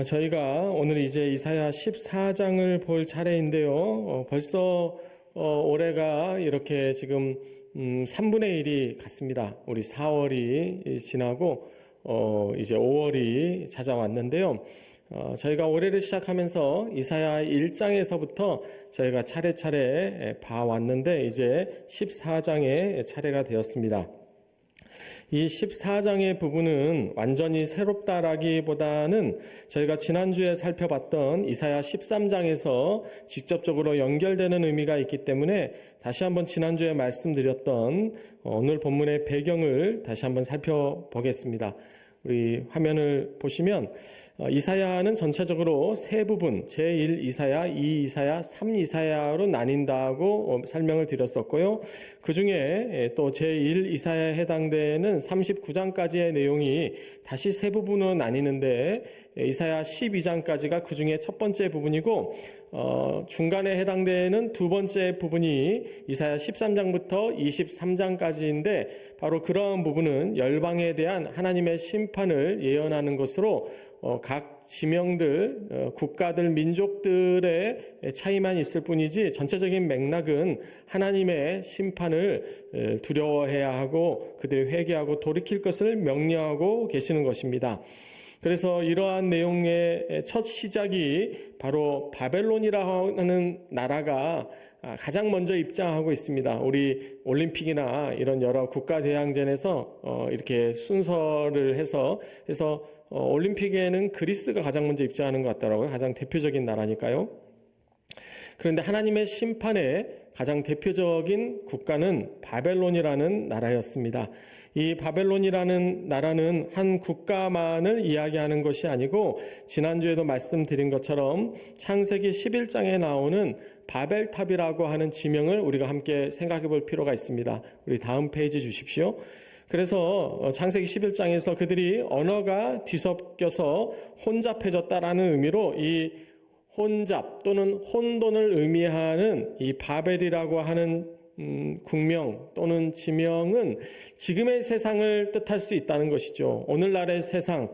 저희가 오늘 이제 이사야 14장을 볼 차례인데요. 벌써 올해가 이렇게 지금 3분의 1이 갔습니다. 우리 4월이 지나고 이제 5월이 찾아왔는데요. 저희가 올해를 시작하면서 이사야 1장에서부터 저희가 차례차례 봐왔는데 이제 14장의 차례가 되었습니다. 이 14장의 부분은 완전히 새롭다라기보다는 저희가 지난주에 살펴봤던 이사야 13장에서 직접적으로 연결되는 의미가 있기 때문에 다시 한번 지난주에 말씀드렸던 오늘 본문의 배경을 다시 한번 살펴보겠습니다. 우리 화면을 보시면 이사야는 전체적으로 세 부분, 제1 이사야, 2 이사야, 3 이사야로 나뉜다고 설명을 드렸었고요. 그 중에 또 제1 이사야에 해당되는 39장까지의 내용이 다시 세 부분으로 나뉘는데 이사야 12장까지가 그 중에 첫 번째 부분이고 중간에 해당되는 두 번째 부분이 이사야 13장부터 23장까지인데 바로 그러한 부분은 열방에 대한 하나님의 심판을 예언하는 것으로 각 지명들, 국가들, 민족들의 차이만 있을 뿐이지 전체적인 맥락은 하나님의 심판을 두려워해야 하고 그들이 회개하고 돌이킬 것을 명령하고 계시는 것입니다. 그래서 이러한 내용의 첫 시작이 바로 바벨론이라고 하는 나라가 가장 먼저 입장하고 있습니다. 우리 올림픽이나 이런 여러 국가대항전에서 이렇게 순서를 해서 올림픽에는 그리스가 가장 먼저 입장하는 것 같더라고요. 가장 대표적인 나라니까요. 그런데 하나님의 심판의 가장 대표적인 국가는 바벨론이라는 나라였습니다. 이 바벨론이라는 나라는 한 국가만을 이야기하는 것이 아니고 지난주에도 말씀드린 것처럼 창세기 11장에 나오는 바벨탑이라고 하는 지명을 우리가 함께 생각해 볼 필요가 있습니다. 우리 다음 페이지 주십시오. 그래서 창세기 11장에서 그들이 언어가 뒤섞여서 혼잡해졌다라는 의미로 이 혼잡 또는 혼돈을 의미하는 이 바벨이라고 하는 국명 또는 지명은 지금의 세상을 뜻할 수 있다는 것이죠. 오늘날의 세상,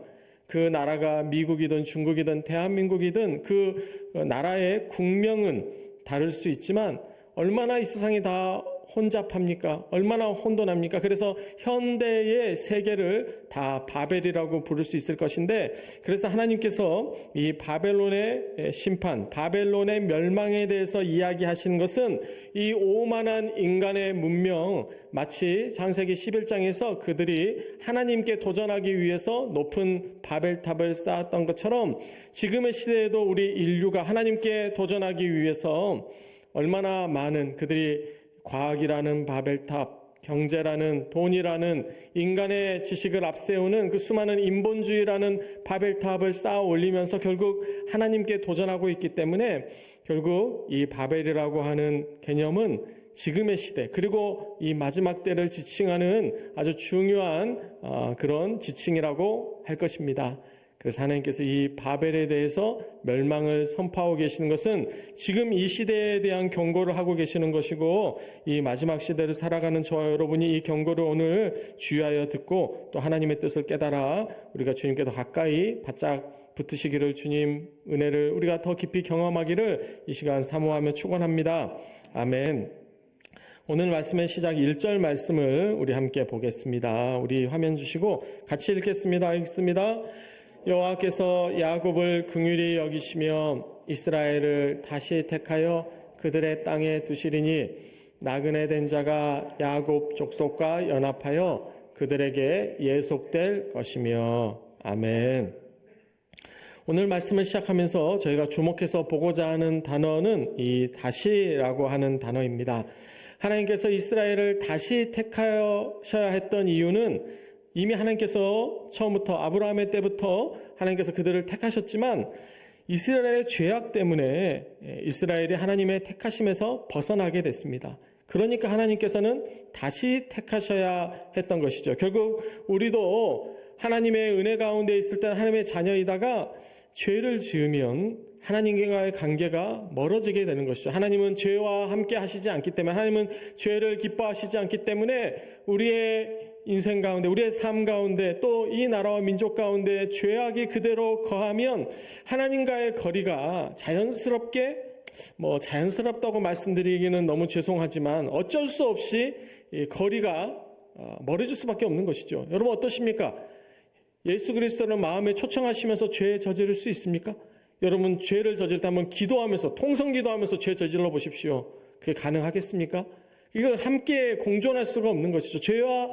그 나라가 미국이든 중국이든 대한민국이든 그 나라의 국명은 다를 수 있지만 얼마나 이 세상이 다 혼잡합니까? 얼마나 혼돈합니까? 그래서 현대의 세계를 다 바벨이라고 부를 수 있을 것인데 그래서 하나님께서 이 바벨론의 심판, 바벨론의 멸망에 대해서 이야기하시는 것은 이 오만한 인간의 문명, 마치 창세기 11장에서 그들이 하나님께 도전하기 위해서 높은 바벨탑을 쌓았던 것처럼 지금의 시대에도 우리 인류가 하나님께 도전하기 위해서 얼마나 많은 그들이 과학이라는 바벨탑, 경제라는 돈이라는 인간의 지식을 앞세우는 그 수많은 인본주의라는 바벨탑을 쌓아 올리면서 결국 하나님께 도전하고 있기 때문에 결국 이 바벨이라고 하는 개념은 지금의 시대 그리고 이 마지막 때를 지칭하는 아주 중요한 그런 지칭이라고 할 것입니다. 그래서 하나님께서 이 바벨에 대해서 멸망을 선포하고 계시는 것은 지금 이 시대에 대한 경고를 하고 계시는 것이고 이 마지막 시대를 살아가는 저와 여러분이 이 경고를 오늘 주의하여 듣고 또 하나님의 뜻을 깨달아 우리가 주님께 더 가까이 바짝 붙으시기를 주님 은혜를 우리가 더 깊이 경험하기를 이 시간 사모하며 축원합니다. 아멘. 오늘 말씀의 시작 1절 말씀을 우리 함께 보겠습니다. 우리 화면 주시고 같이 읽겠습니다. 읽습니다. 여호와께서 야곱을 긍휼히 여기시며 이스라엘을 다시 택하여 그들의 땅에 두시리니 나그네 된 자가 야곱 족속과 연합하여 그들에게 예속될 것이며 아멘. 오늘 말씀을 시작하면서 저희가 주목해서 보고자 하는 단어는 이 다시라고 하는 단어입니다. 하나님께서 이스라엘을 다시 택하셔야 했던 이유는 이미 하나님께서 처음부터 아브라함의 때부터 하나님께서 그들을 택하셨지만 이스라엘의 죄악 때문에 이스라엘이 하나님의 택하심에서 벗어나게 됐습니다. 그러니까 하나님께서는 다시 택하셔야 했던 것이죠. 결국 우리도 하나님의 은혜 가운데 있을 때는 하나님의 자녀이다가 죄를 지으면 하나님과의 관계가 멀어지게 되는 것이죠. 하나님은 죄와 함께 하시지 않기 때문에 하나님은 죄를 기뻐하시지 않기 때문에 우리의 인생 가운데, 우리의 삶 가운데, 또 이 나라와 민족 가운데 죄악이 그대로 거하면 하나님과의 거리가 자연스럽다고 말씀드리기는 너무 죄송하지만 어쩔 수 없이 이 거리가 멀어질 수밖에 없는 것이죠. 여러분 어떠십니까? 예수 그리스도를 마음에 초청하시면서 죄 저지를 수 있습니까? 여러분 죄를 저질 때 한번 기도하면서, 통성 기도하면서 죄 저질러 보십시오. 그게 가능하겠습니까? 이거 함께 공존할 수가 없는 것이죠. 죄와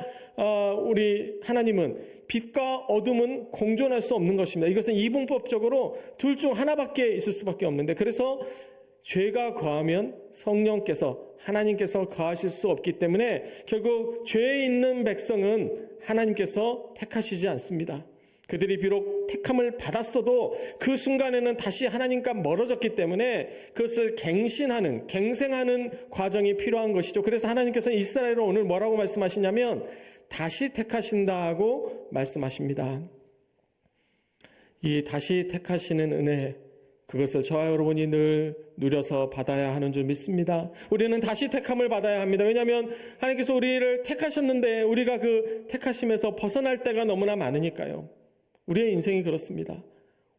우리 하나님은, 빛과 어둠은 공존할 수 없는 것입니다. 이것은 이분법적으로 둘 중 하나밖에 있을 수밖에 없는데, 그래서 죄가 거하면 성령께서, 하나님께서 거하실 수 없기 때문에 결국 죄에 있는 백성은 하나님께서 택하시지 않습니다. 그들이 비록 택함을 받았어도 그 순간에는 다시 하나님과 멀어졌기 때문에 그것을 갱생하는 과정이 필요한 것이죠. 그래서 하나님께서 이스라엘을 오늘 뭐라고 말씀하시냐면 다시 택하신다고 말씀하십니다. 이 다시 택하시는 은혜, 그것을 저와 여러분이 늘 누려서 받아야 하는 줄 믿습니다. 우리는 다시 택함을 받아야 합니다. 왜냐하면 하나님께서 우리를 택하셨는데 우리가 그 택하심에서 벗어날 때가 너무나 많으니까요. 우리의 인생이 그렇습니다.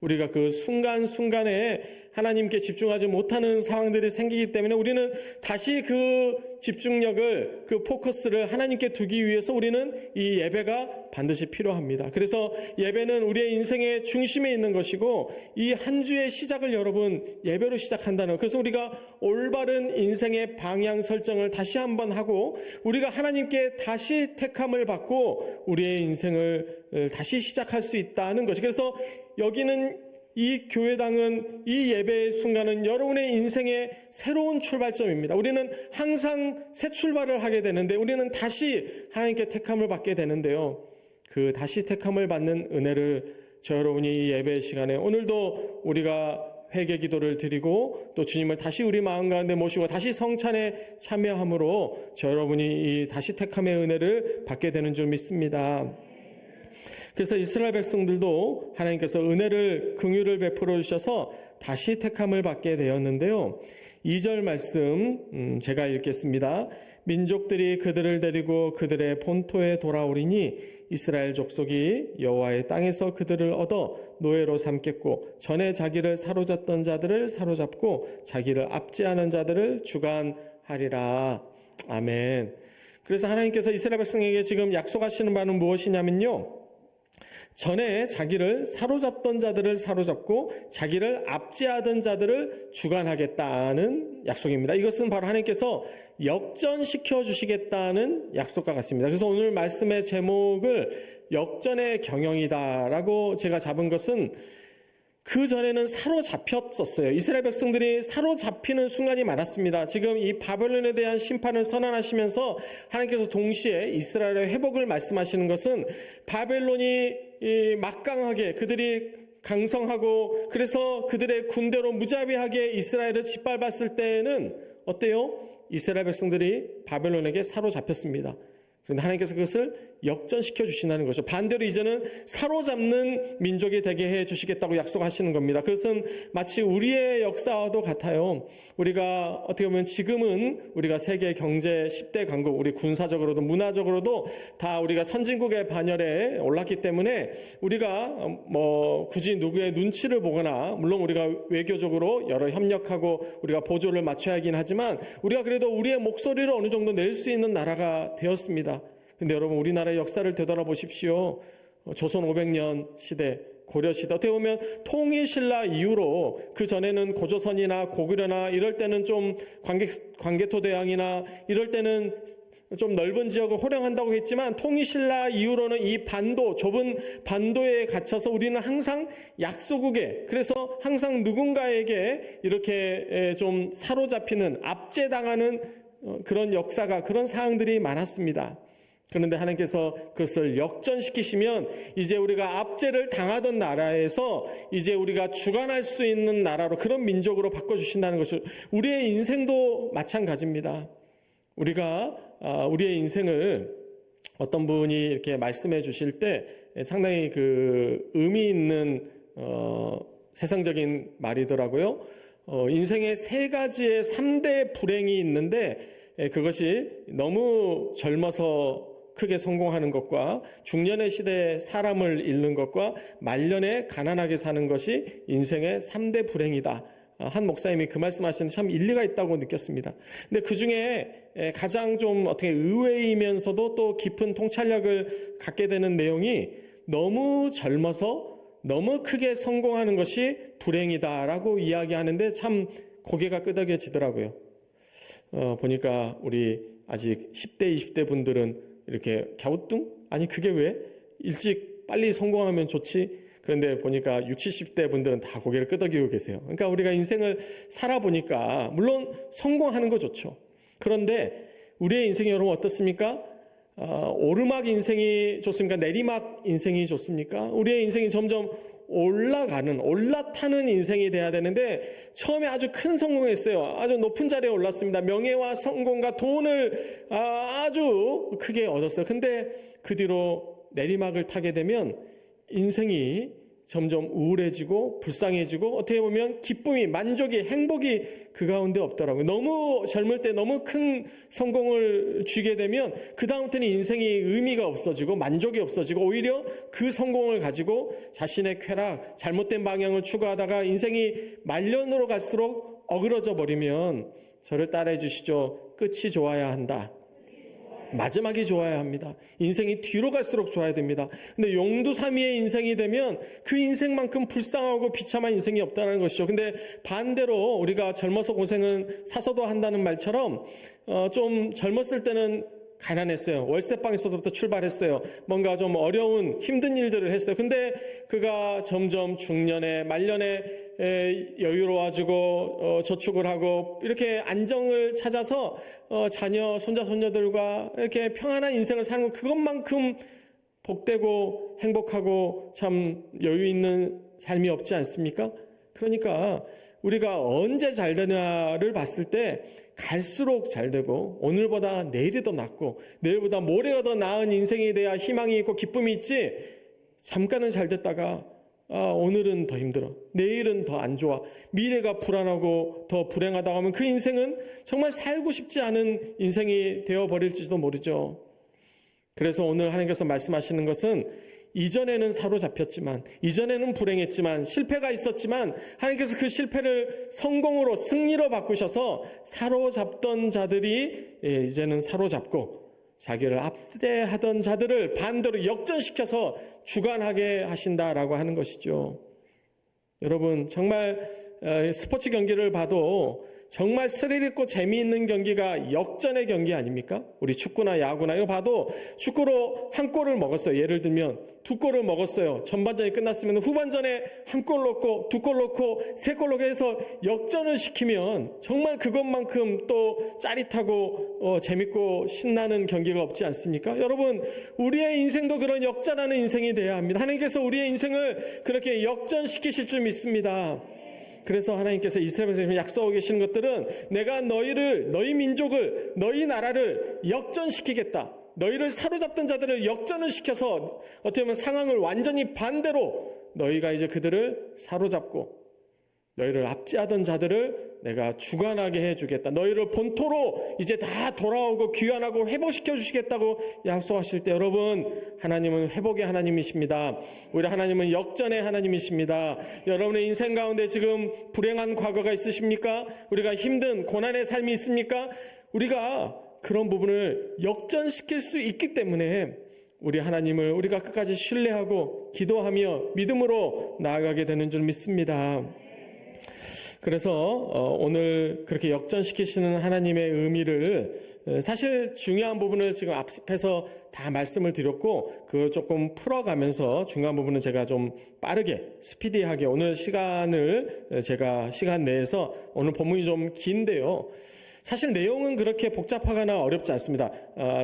우리가 그 순간순간에 하나님께 집중하지 못하는 상황들이 생기기 때문에 우리는 다시 그 집중력을, 그 포커스를 하나님께 두기 위해서 우리는 이 예배가 반드시 필요합니다. 그래서 예배는 우리의 인생의 중심에 있는 것이고, 이 한 주의 시작을 여러분 예배로 시작한다는, 그래서 우리가 올바른 인생의 방향 설정을 다시 한번 하고 우리가 하나님께 다시 택함을 받고 우리의 인생을 다시 시작할 수 있다는 것이, 그래서 여기는 이 교회당은, 이 예배의 순간은 여러분의 인생의 새로운 출발점입니다. 우리는 항상 새 출발을 하게 되는데 우리는 다시 하나님께 택함을 받게 되는데요. 그 다시 택함을 받는 은혜를 저 여러분이 이 예배 시간에 오늘도 우리가 회개 기도를 드리고 또 주님을 다시 우리 마음 가운데 모시고 다시 성찬에 참여함으로 저 여러분이 이 다시 택함의 은혜를 받게 되는 줄 믿습니다. 그래서 이스라엘 백성들도 하나님께서 은혜를, 긍휼을 베풀어 주셔서 다시 택함을 받게 되었는데요. 2절 말씀 제가 읽겠습니다. 민족들이 그들을 데리고 그들의 본토에 돌아오리니 이스라엘 족속이 여호와의 땅에서 그들을 얻어 노예로 삼겠고 전에 자기를 사로잡던 자들을 사로잡고 자기를 압제하는 자들을 주관하리라. 아멘. 그래서 하나님께서 이스라엘 백성에게 지금 약속하시는 바는 무엇이냐면요, 전에 자기를 사로잡던 자들을 사로잡고 자기를 압제하던 자들을 주관하겠다는 약속입니다. 이것은 바로 하나님께서 역전시켜 주시겠다는 약속과 같습니다. 그래서 오늘 말씀의 제목을 역전의 경영이다라고 제가 잡은 것은, 그 전에는 사로잡혔었어요. 이스라엘 백성들이 사로잡히는 순간이 많았습니다. 지금 이 바벨론에 대한 심판을 선언하시면서 하나님께서 동시에 이스라엘의 회복을 말씀하시는 것은, 바벨론이 막강하게, 그들이 강성하고 그래서 그들의 군대로 무자비하게 이스라엘을 짓밟았을 때에는 어때요? 이스라엘 백성들이 바벨론에게 사로잡혔습니다. 그런데 하나님께서 그것을 역전시켜 주신다는 거죠. 반대로 이제는 사로잡는 민족이 되게 해 주시겠다고 약속하시는 겁니다. 그것은 마치 우리의 역사와도 같아요. 우리가 어떻게 보면 지금은 우리가 세계 경제 10대 강국, 우리 군사적으로도 문화적으로도 다 우리가 선진국의 반열에 올랐기 때문에 우리가 굳이 누구의 눈치를 보거나, 물론 우리가 외교적으로 여러 협력하고 우리가 보조를 맞춰야 하긴 하지만 우리가 그래도 우리의 목소리를 어느 정도 낼 수 있는 나라가 되었습니다. 근데 여러분, 우리나라의 역사를 되돌아보십시오. 조선 500년 시대, 고려 시대, 어떻게 보면 통일신라 이후로, 그 전에는 고조선이나 고구려나 이럴 때는 좀 광개토 대왕이나 이럴 때는 좀 넓은 지역을 호령한다고 했지만, 통일신라 이후로는 이 좁은 반도에 갇혀서 우리는 항상 약소국에, 그래서 항상 누군가에게 이렇게 좀 사로잡히는, 압제당하는 그런 역사가, 그런 사항들이 많았습니다. 그런데 하나님께서 그것을 역전시키시면 이제 우리가 압제를 당하던 나라에서 이제 우리가 주관할 수 있는 나라로, 그런 민족으로 바꿔주신다는 것을, 우리의 인생도 마찬가지입니다. 우리가 우리의 인생을 어떤 분이 이렇게 말씀해 주실 때 상당히 그 의미 있는 세상적인 말이더라고요. 인생의 3가지의 3대 불행이 있는데 그것이 너무 젊어서 크게 성공하는 것과 중년의 시대에 사람을 잃는 것과 말년에 가난하게 사는 것이 인생의 3대 불행이다. 한 목사님이 그 말씀하시는데 참 일리가 있다고 느꼈습니다. 근데 그 중에 가장 좀 어떻게 의외이면서도 또 깊은 통찰력을 갖게 되는 내용이 너무 젊어서 너무 크게 성공하는 것이 불행이다라고 이야기하는데 참 고개가 끄덕여지더라고요. 보니까 우리 아직 10대, 20대 분들은 이렇게 갸우뚱? 아니 그게 왜? 일찍 빨리 성공하면 좋지? 그런데 보니까 60, 70대 분들은 다 고개를 끄덕이고 계세요. 그러니까 우리가 인생을 살아보니까 물론 성공하는 거 좋죠. 그런데 우리의 인생이 여러분 어떻습니까? 오르막 인생이 좋습니까? 내리막 인생이 좋습니까? 우리의 인생이 점점 올라타는 인생이 돼야 되는데 처음에 아주 큰 성공했어요. 아주 높은 자리에 올랐습니다. 명예와 성공과 돈을 아주 크게 얻었어요. 근데 그 뒤로 내리막을 타게 되면 인생이 점점 우울해지고 불쌍해지고 어떻게 보면 기쁨이, 만족이, 행복이 그 가운데 없더라고요. 너무 젊을 때 너무 큰 성공을 쥐게 되면 그 다음부터는 인생이 의미가 없어지고 만족이 없어지고 오히려 그 성공을 가지고 자신의 쾌락, 잘못된 방향을 추구하다가 인생이 말년으로 갈수록 어그러져 버리면 저를 따라해 주시죠. 끝이 좋아야 한다. 마지막이 좋아야 합니다. 인생이 뒤로 갈수록 좋아야 됩니다. 근데 용두사미의 인생이 되면 그 인생만큼 불쌍하고 비참한 인생이 없다는 것이죠. 근데 반대로 우리가 젊어서 고생은 사서도 한다는 말처럼 좀 젊었을 때는 가난했어요. 월세방에서부터 출발했어요. 뭔가 좀 어려운 힘든 일들을 했어요. 근데 그가 점점 중년에 말년에 여유로워지고 저축을 하고 이렇게 안정을 찾아서 자녀, 손자, 손녀들과 이렇게 평안한 인생을 사는 것, 그것만큼 복되고 행복하고 참 여유 있는 삶이 없지 않습니까? 그러니까 우리가 언제 잘 되냐를 봤을 때 갈수록 잘 되고 오늘보다 내일이 더 낫고 내일보다 모레가 더 나은 인생이 돼야 희망이 있고 기쁨이 있지, 잠깐은 잘 됐다가 오늘은 더 힘들어, 내일은 더 안 좋아, 미래가 불안하고 더 불행하다고 하면 그 인생은 정말 살고 싶지 않은 인생이 되어버릴지도 모르죠. 그래서 오늘 하나님께서 말씀하시는 것은 이전에는 사로잡혔지만, 이전에는 불행했지만, 실패가 있었지만 하나님께서 그 실패를 성공으로, 승리로 바꾸셔서 사로잡던 자들이 이제는 사로잡고 자기를 압대하던 자들을 반대로 역전시켜서 주관하게 하신다라고 하는 것이죠. 여러분, 정말 스포츠 경기를 봐도 정말 스릴 있고 재미있는 경기가 역전의 경기 아닙니까? 우리 축구나 야구나 이거 봐도 축구로 한 골을 먹었어요. 예를 들면 두 골을 먹었어요. 전반전이 끝났으면 후반전에 한 골 넣고 두 골 넣고 세 골 넣고 해서 역전을 시키면 정말 그것만큼 또 짜릿하고 재밌고 신나는 경기가 없지 않습니까? 여러분, 우리의 인생도 그런 역전하는 인생이 돼야 합니다. 하나님께서 우리의 인생을 그렇게 역전시키실 줄 믿습니다. 그래서 하나님께서 이스라엘에서 약속하고 계시는 것들은 내가 너희를, 너희 민족을, 너희 나라를 역전시키겠다. 너희를 사로잡던 자들을 역전을 시켜서 어떻게 보면 상황을 완전히 반대로 너희가 이제 그들을 사로잡고 너희를 압제하던 자들을 내가 주관하게 해주겠다. 너희를 본토로 이제 다 돌아오고 귀환하고 회복시켜 주시겠다고 약속하실 때, 여러분, 하나님은 회복의 하나님이십니다. 우리 하나님은 역전의 하나님이십니다. 여러분의 인생 가운데 지금 불행한 과거가 있으십니까? 우리가 힘든 고난의 삶이 있습니까? 우리가 그런 부분을 역전시킬 수 있기 때문에 우리 하나님을 우리가 끝까지 신뢰하고 기도하며 믿음으로 나아가게 되는 줄 믿습니다. 그래서 오늘 그렇게 역전시키시는 하나님의 의미를, 사실 중요한 부분을 지금 앞에서 다 말씀을 드렸고 그걸 조금 풀어가면서 중요한 부분은 제가 좀 빠르게 스피디하게 오늘 시간을 제가 시간 내에서, 오늘 본문이 좀 긴데요, 사실 내용은 그렇게 복잡하거나 어렵지 않습니다.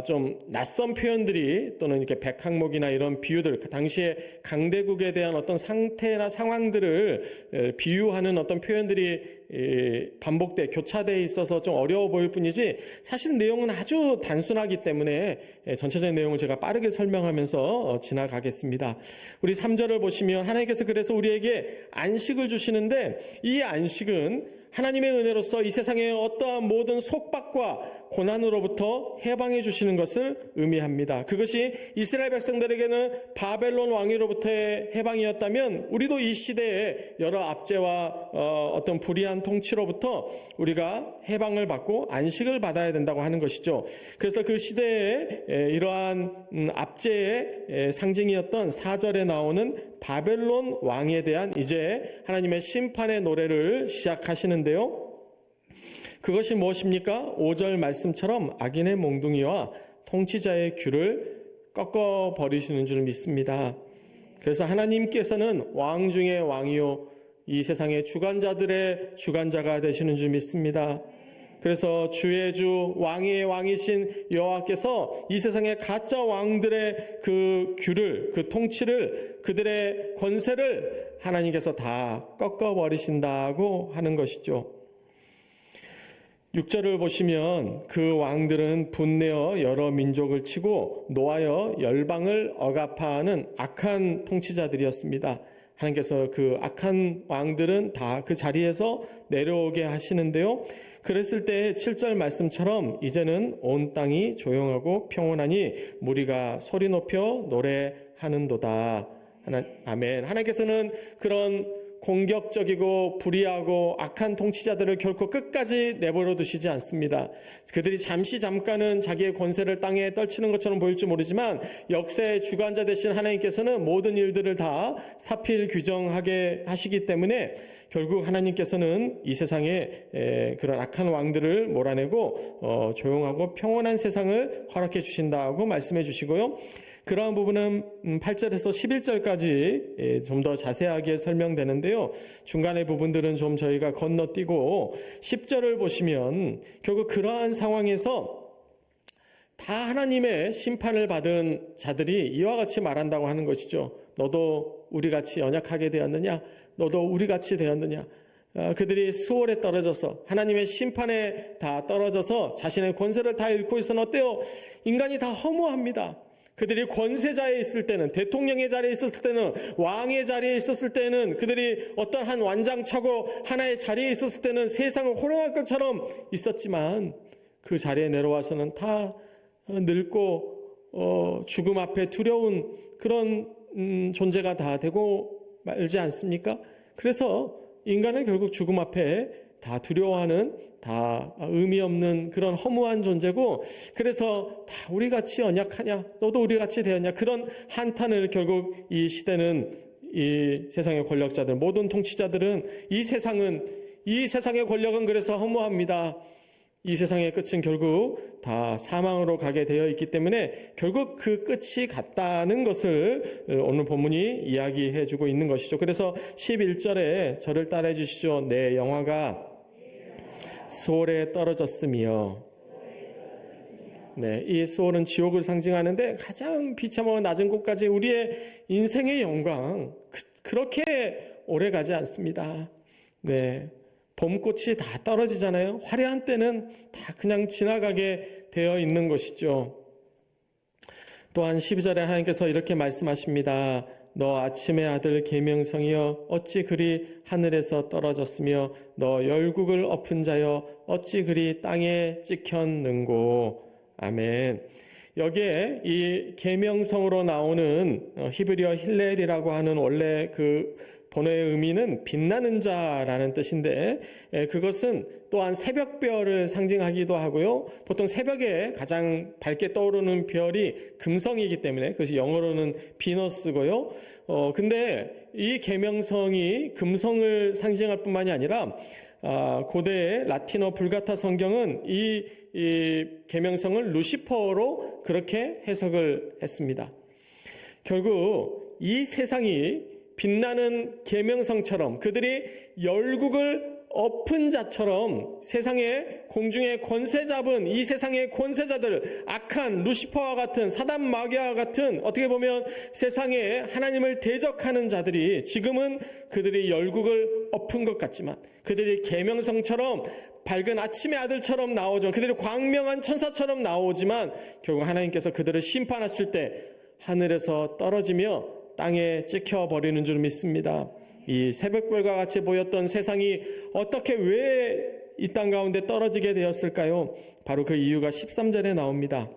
좀 낯선 표현들이 또는 이렇게 백항목이나 이런 비유들, 그 당시에 강대국에 대한 어떤 상태나 상황들을 비유하는 어떤 표현들이 반복돼 교차돼 있어서 좀 어려워 보일 뿐이지 사실 내용은 아주 단순하기 때문에 전체적인 내용을 제가 빠르게 설명하면서 지나가겠습니다. 우리 3절을 보시면 하나님께서 그래서 우리에게 안식을 주시는데 이 안식은 하나님의 은혜로서 이 세상의 어떠한 모든 속박과 고난으로부터 해방해 주시는 것을 의미합니다. 그것이 이스라엘 백성들에게는 바벨론 왕위로부터의 해방이었다면 우리도 이 시대에 여러 압제와 어떤 불의한 통치로부터 우리가 해방을 받고 안식을 받아야 된다고 하는 것이죠. 그래서 그 시대에 이러한 압제의 상징이었던 4절에 나오는 바벨론 왕에 대한 이제 하나님의 심판의 노래를 시작하시는데요. 그것이 무엇입니까? 5절 말씀처럼 악인의 몽둥이와 통치자의 귀를 꺾어버리시는 줄 믿습니다. 그래서 하나님께서는 왕 중의 왕이요 이 세상의 주관자들의 주관자가 되시는 줄 믿습니다. 그래서 주의 주 왕의 왕이신 여호와께서 이 세상의 가짜 왕들의 그 규를, 그 통치를, 그들의 권세를 하나님께서 다 꺾어버리신다고 하는 것이죠. 6절을 보시면 그 왕들은 분내어 여러 민족을 치고 노하여 열방을 억압하는 악한 통치자들이었습니다. 하나님께서 그 악한 왕들은 다 그 자리에서 내려오게 하시는데요. 그랬을 때 7절 말씀처럼 이제는 온 땅이 조용하고 평온하니 무리가 소리 높여 노래하는도다. 아멘. 하나님께서는 그런 공격적이고 불의하고 악한 통치자들을 결코 끝까지 내버려 두시지 않습니다. 그들이 잠깐은 자기의 권세를 땅에 떨치는 것처럼 보일지 모르지만 역사의 주관자 되신 하나님께서는 모든 일들을 다 사필 규정하게 하시기 때문에 결국 하나님께서는 이 세상에 그런 악한 왕들을 몰아내고 조용하고 평온한 세상을 허락해 주신다고 말씀해 주시고요. 그러한 부분은 8절에서 11절까지 좀 더 자세하게 설명되는데요. 중간의 부분들은 좀 저희가 건너뛰고 10절을 보시면 결국 그러한 상황에서 다 하나님의 심판을 받은 자들이 이와 같이 말한다고 하는 것이죠. 너도 우리같이 연약하게 되었느냐? 너도 우리같이 되었느냐? 그들이 수월에 떨어져서 하나님의 심판에 다 떨어져서 자신의 권세를 다 잃고 있어는 어때요? 인간이 다 허무합니다. 그들이 권세자에 있을 때는, 대통령의 자리에 있었을 때는, 왕의 자리에 있었을 때는, 그들이 어떤 한 완장차고 하나의 자리에 있었을 때는 세상을 호령할 것처럼 있었지만 그 자리에 내려와서는 다 늙고 죽음 앞에 두려운 그런 존재가 다 되고 말지 않습니까? 그래서 인간은 결국 죽음 앞에 다 두려워하는, 다 의미 없는 그런 허무한 존재고, 그래서 다 우리같이 연약하냐, 너도 우리같이 되었냐, 그런 한탄을 결국 이 시대는, 이 세상의 권력자들, 모든 통치자들은 이 세상의 권력은 그래서 허무합니다. 이 세상의 끝은 결국 다 사망으로 가게 되어 있기 때문에 결국 그 끝이 같다는 것을 오늘 본문이 이야기해 주고 있는 것이죠. 그래서 11절에 저를 따라해 주시죠. 내 영화가 수월에 떨어졌으며, 네, 이 수월은 지옥을 상징하는데 가장 비참하고 낮은 곳까지 우리의 인생의 영광 그렇게 오래 가지 않습니다. 네, 봄꽃이 다 떨어지잖아요. 화려한 때는 다 그냥 지나가게 되어 있는 것이죠. 또한 12절에 하나님께서 이렇게 말씀하십니다. 너 아침의 아들 계명성이여 어찌 그리 하늘에서 떨어졌으며 너 열국을 엎은 자여 어찌 그리 땅에 찍혔는고. 아멘. 여기에 이 계명성으로 나오는 히브리어 힐렐이라고 하는 원래 그 번호의 의미는 빛나는 자라는 뜻인데, 그것은 또한 새벽별을 상징하기도 하고요. 보통 새벽에 가장 밝게 떠오르는 별이 금성이기 때문에 그것이 영어로는 비너스고요. 근데 이 계명성이 금성을 상징할 뿐만이 아니라 고대의 라틴어 불가타 성경은 이 계명성을 루시퍼로 그렇게 해석을 했습니다. 결국 이 세상이 빛나는 계명성처럼 그들이 열국을 엎은 자처럼 세상의 공중의 권세 잡은 이 세상의 권세자들, 악한 루시퍼와 같은 사단 마귀와 같은 어떻게 보면 세상에 하나님을 대적하는 자들이 지금은 그들이 열국을 엎은 것 같지만, 그들이 계명성처럼 밝은 아침의 아들처럼 나오지만, 그들이 광명한 천사처럼 나오지만 결국 하나님께서 그들을 심판하실 때 하늘에서 떨어지며 땅에 찍혀버리는 줄 믿습니다. 이 새벽별과 같이 보였던 세상이 어떻게 왜 이 땅 가운데 떨어지게 되었을까요? 바로 그 이유가 13절에 나옵니다.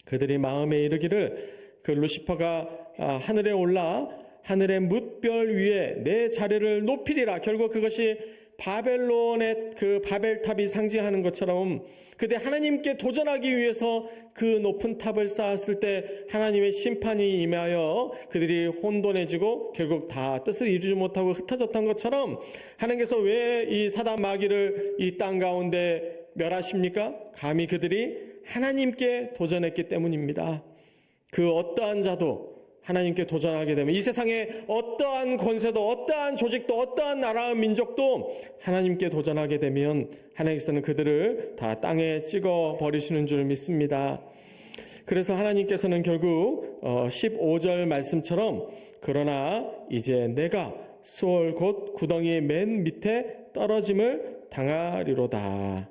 그들이 마음에 이르기를 그 루시퍼가 하늘에 올라 하늘의 뭇별 위에 내 자리를 높이리라. 결국 그것이 바벨론의 그 바벨탑이 상징하는 것처럼 그때 하나님께 도전하기 위해서 그 높은 탑을 쌓았을 때 하나님의 심판이 임하여 그들이 혼돈해지고 결국 다 뜻을 이루지 못하고 흩어졌던 것처럼 하나님께서 왜 이 사단 마귀를 이 땅 가운데 멸하십니까? 감히 그들이 하나님께 도전했기 때문입니다. 그 어떠한 자도 하나님께 도전하게 되면 이 세상에 어떠한 권세도 어떠한 조직도 어떠한 나라와 민족도 하나님께 도전하게 되면 하나님께서는 그들을 다 땅에 찍어 버리시는 줄 믿습니다. 그래서 하나님께서는 결국 15절 말씀처럼 그러나 이제 내가 수월 곧 구덩이의 맨 밑에 떨어짐을 당하리로다.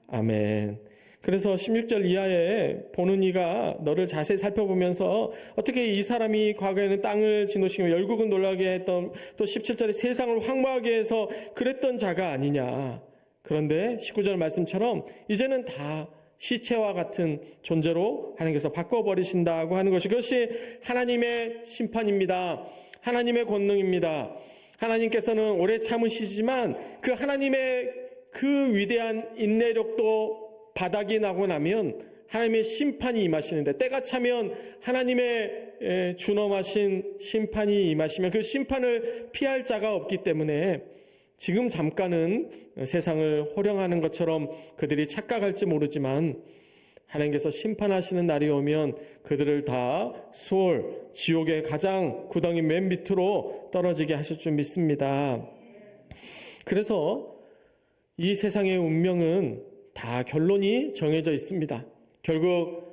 아멘. 그래서 16절 이하에 보는 이가 너를 자세히 살펴보면서 어떻게 이 사람이 과거에는 땅을 진노시키며 열국은 놀라게 했던 또 17절에 세상을 황무하게 해서 그랬던 자가 아니냐. 그런데 19절 말씀처럼 이제는 다 시체와 같은 존재로 하나님께서 바꿔버리신다고 하는 것이 그것이 하나님의 심판입니다. 하나님의 권능입니다. 하나님께서는 오래 참으시지만 그 하나님의 그 위대한 인내력도 바닥이 나고 나면 하나님의 심판이 임하시는데 때가 차면 하나님의 준엄하신 심판이 임하시면 그 심판을 피할 자가 없기 때문에 지금 잠깐은 세상을 호령하는 것처럼 그들이 착각할지 모르지만 하나님께서 심판하시는 날이 오면 그들을 다 수월 지옥의 가장 구덩이 맨 밑으로 떨어지게 하실 줄 믿습니다. 그래서 이 세상의 운명은 다 결론이 정해져 있습니다. 결국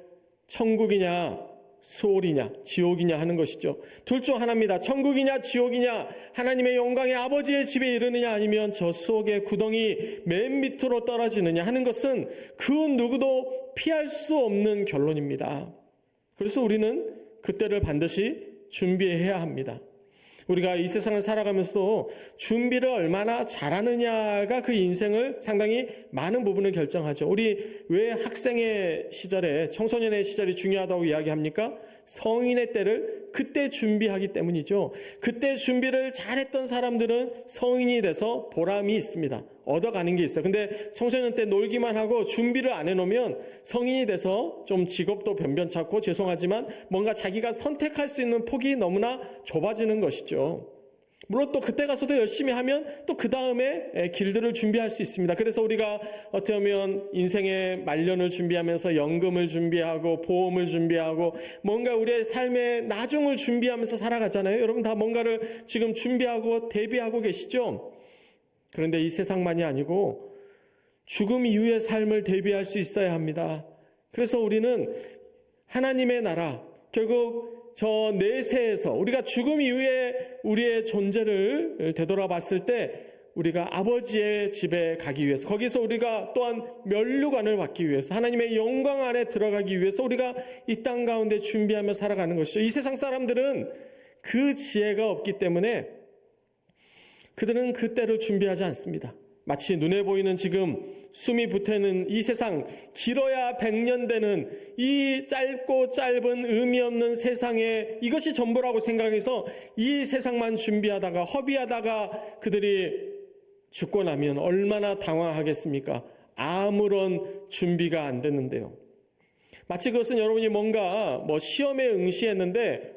천국이냐 수월이냐 지옥이냐 하는 것이죠. 둘 중 하나입니다. 천국이냐 지옥이냐, 하나님의 영광의 아버지의 집에 이르느냐 아니면 저 수옥의 구덩이 맨 밑으로 떨어지느냐 하는 것은 그 누구도 피할 수 없는 결론입니다. 그래서 우리는 그때를 반드시 준비해야 합니다. 우리가 이 세상을 살아가면서도 준비를 얼마나 잘하느냐가 그 인생을 상당히 많은 부분을 결정하죠. 우리 왜 학생의 시절에 청소년의 시절이 중요하다고 이야기합니까? 성인의 때를 그때 준비하기 때문이죠. 그때 준비를 잘했던 사람들은 성인이 돼서 보람이 있습니다. 얻어가는 게 있어요. 근데 청소년 때 놀기만 하고 준비를 안 해놓으면 성인이 돼서 좀 직업도 변변찮고 죄송하지만 뭔가 자기가 선택할 수 있는 폭이 너무나 좁아지는 것이죠. 물론 또 그때 가서도 열심히 하면 또 그 다음에 길들을 준비할 수 있습니다. 그래서 우리가 어떻게 보면 인생의 말년을 준비하면서 연금을 준비하고 보험을 준비하고 뭔가 우리의 삶의 나중을 준비하면서 살아가잖아요. 여러분 다 뭔가를 지금 준비하고 대비하고 계시죠? 그런데 이 세상만이 아니고 죽음 이후의 삶을 대비할 수 있어야 합니다. 그래서 우리는 하나님의 나라, 결국 저 내세에서 우리가 죽음 이후에 우리의 존재를 되돌아봤을 때 우리가 아버지의 집에 가기 위해서, 거기서 우리가 또한 면류관을 받기 위해서, 하나님의 영광 안에 들어가기 위해서 우리가 이 땅 가운데 준비하며 살아가는 것이죠. 이 세상 사람들은 그 지혜가 없기 때문에 그들은 그 때를 준비하지 않습니다. 마치 눈에 보이는 지금 숨이 붙어있는 이 세상, 길어야 100년 되는 이 짧고 짧은 의미 없는 세상에 이것이 전부라고 생각해서 이 세상만 준비하다가 허비하다가 그들이 죽고 나면 얼마나 당황하겠습니까? 아무런 준비가 안 됐는데요. 마치 그것은 여러분이 뭔가 시험에 응시했는데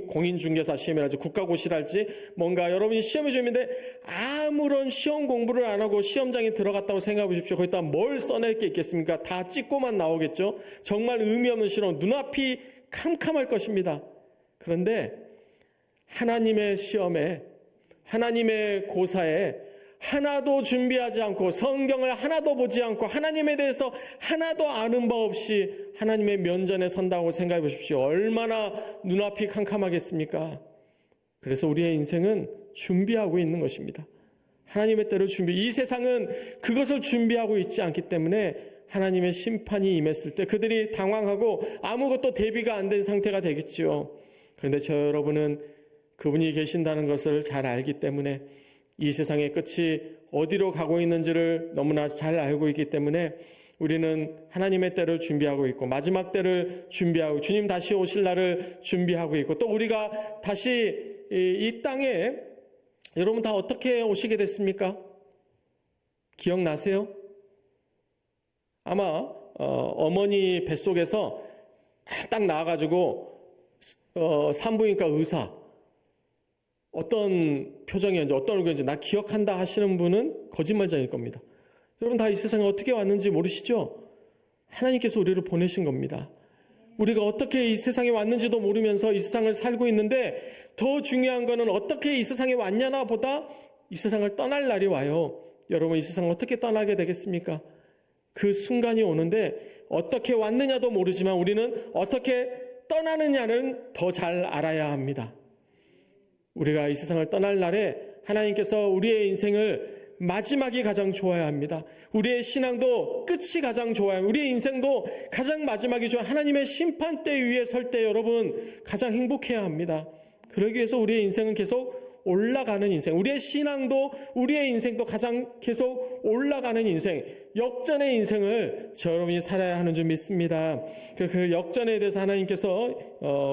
공인중개사 시험이랄지 국가고시랄지 뭔가 여러분이 시험에 준비인데 아무런 시험 공부를 안 하고 시험장에 들어갔다고 생각해 보십시오. 거기다 뭘 써낼 게 있겠습니까? 다 찍고만 나오겠죠. 정말 의미 없는 시험, 눈앞이 캄캄할 것입니다. 그런데 하나님의 시험에, 하나님의 고사에 하나도 준비하지 않고 성경을 하나도 보지 않고 하나님에 대해서 하나도 아는 바 없이 하나님의 면전에 선다고 생각해 보십시오. 얼마나 눈앞이 캄캄하겠습니까? 그래서 우리의 인생은 준비하고 있는 것입니다. 하나님의 때를 이 세상은 그것을 준비하고 있지 않기 때문에 하나님의 심판이 임했을 때 그들이 당황하고 아무것도 대비가 안 된 상태가 되겠지요. 그런데 저 여러분은 그분이 계신다는 것을 잘 알기 때문에 이 세상의 끝이 어디로 가고 있는지를 너무나 잘 알고 있기 때문에 우리는 하나님의 때를 준비하고 있고 마지막 때를 준비하고 주님 다시 오실 날을 준비하고 있고 또 우리가 다시 이 땅에 여러분 다 어떻게 오시게 됐습니까? 기억나세요? 아마 어머니 뱃속에서 딱 나와가지고 산부인과 의사 어떤 표정이었는지 어떤 얼굴인지 나 기억한다 하시는 분은 거짓말쟁이일 겁니다. 여러분 다 이 세상에 어떻게 왔는지 모르시죠? 하나님께서 우리를 보내신 겁니다. 우리가 어떻게 이 세상에 왔는지도 모르면서 이 세상을 살고 있는데 더 중요한 거는 어떻게 이 세상에 왔냐나 보다 이 세상을 떠날 날이 와요. 여러분 이 세상을 어떻게 떠나게 되겠습니까? 그 순간이 오는데 어떻게 왔느냐도 모르지만 우리는 어떻게 떠나느냐는 더 잘 알아야 합니다. 우리가 이 세상을 떠날 날에 하나님께서 우리의 인생을 마지막이 가장 좋아야 합니다. 우리의 신앙도 끝이 가장 좋아요. 우리의 인생도 가장 마지막이 좋아요. 하나님의 심판대 위에 설 때 여러분 가장 행복해야 합니다. 그러기 위해서 우리의 인생은 계속 올라가는 인생, 우리의 신앙도 우리의 인생도 가장 계속 올라가는 인생, 역전의 인생을 여러분이 살아야 하는 줄 믿습니다. 그 역전에 대해서 하나님께서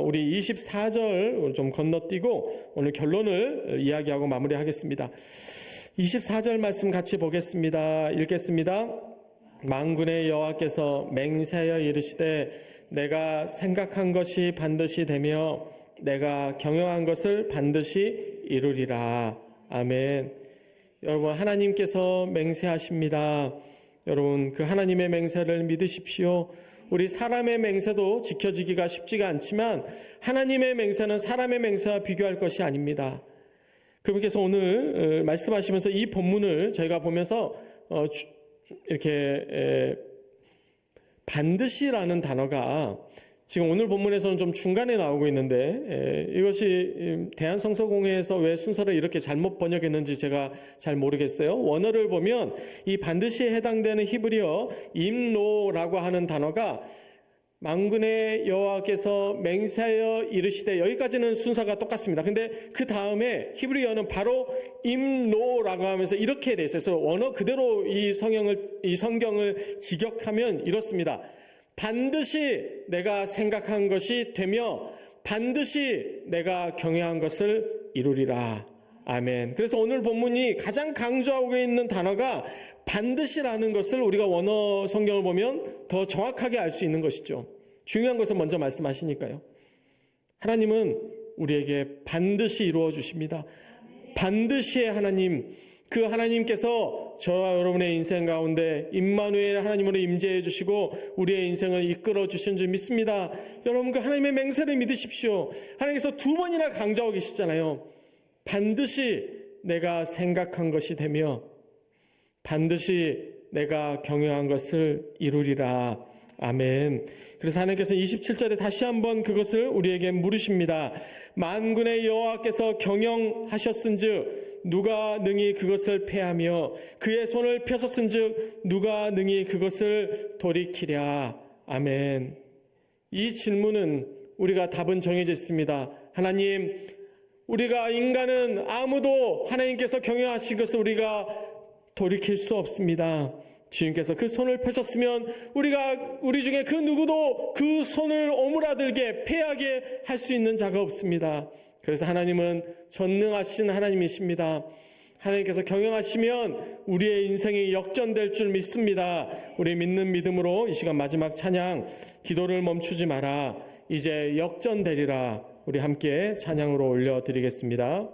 우리 24절 좀 건너뛰고 오늘 결론을 이야기하고 마무리하겠습니다. 24절 말씀 같이 보겠습니다. 읽겠습니다. 만군의 여호와께서 맹세하여 이르시되 내가 생각한 것이 반드시 되며 내가 경영한 것을 반드시 이루리라. 아멘. 여러분 하나님께서 맹세하십니다. 여러분 그 하나님의 맹세를 믿으십시오. 우리 사람의 맹세도 지켜지기가 쉽지가 않지만 하나님의 맹세는 사람의 맹세와 비교할 것이 아닙니다. 그분께서 오늘 말씀하시면서 이 본문을 저희가 보면서 이렇게 반드시라는 단어가 지금 오늘 본문에서는 좀 중간에 나오고 있는데 이것이 대한성서공회에서 왜 순서를 이렇게 잘못 번역했는지 제가 잘 모르겠어요. 원어를 보면 이 반드시에 해당되는 히브리어 임노라고 하는 단어가 만군의 여호와께서 맹세하여 이르시되 여기까지는 순서가 똑같습니다. 근데 그 다음에 히브리어는 바로 임노라고 하면서 이렇게 돼 있어요. 그래서 원어 그대로 이 성경을 직역하면 이렇습니다. 반드시 내가 생각한 것이 되며 반드시 내가 경영한 것을 이루리라. 아멘. 그래서 오늘 본문이 가장 강조하고 있는 단어가 반드시라는 것을 우리가 원어 성경을 보면 더 정확하게 알 수 있는 것이죠. 중요한 것을 먼저 말씀하시니까요. 하나님은 우리에게 반드시 이루어 주십니다. 반드시의 하나님, 그 하나님께서 저와 여러분의 인생 가운데 임마누엘 하나님으로 임재해 주시고 우리의 인생을 이끌어 주신 줄 믿습니다. 여러분 그 하나님의 맹세를 믿으십시오. 하나님께서 두 번이나 강조하고 계시잖아요. 반드시 내가 생각한 것이 되며 반드시 내가 경영한 것을 이루리라. 아멘. 그래서 하나님께서 27절에 다시 한번 그것을 우리에게 물으십니다. 만군의 여호와께서 경영하셨은즉 누가 능히 그것을 패하며 그의 손을 펴섰은즉 누가 능히 그것을 돌이키랴. 아멘. 이 질문은 우리가 답은 정해져 있습니다. 하나님, 우리가 인간은 아무도 하나님께서 경영하신 것을 우리가 돌이킬 수 없습니다. 주님께서 그 손을 펴셨으면 우리 중에 그 누구도 그 손을 오므라들게 패하게 할 수 있는 자가 없습니다. 그래서 하나님은 전능하신 하나님이십니다. 하나님께서 경영하시면 우리의 인생이 역전될 줄 믿습니다. 우리 믿는 믿음으로 이 시간 마지막 찬양 기도를 멈추지 마라. 이제 역전되리라. 우리 함께 찬양으로 올려드리겠습니다.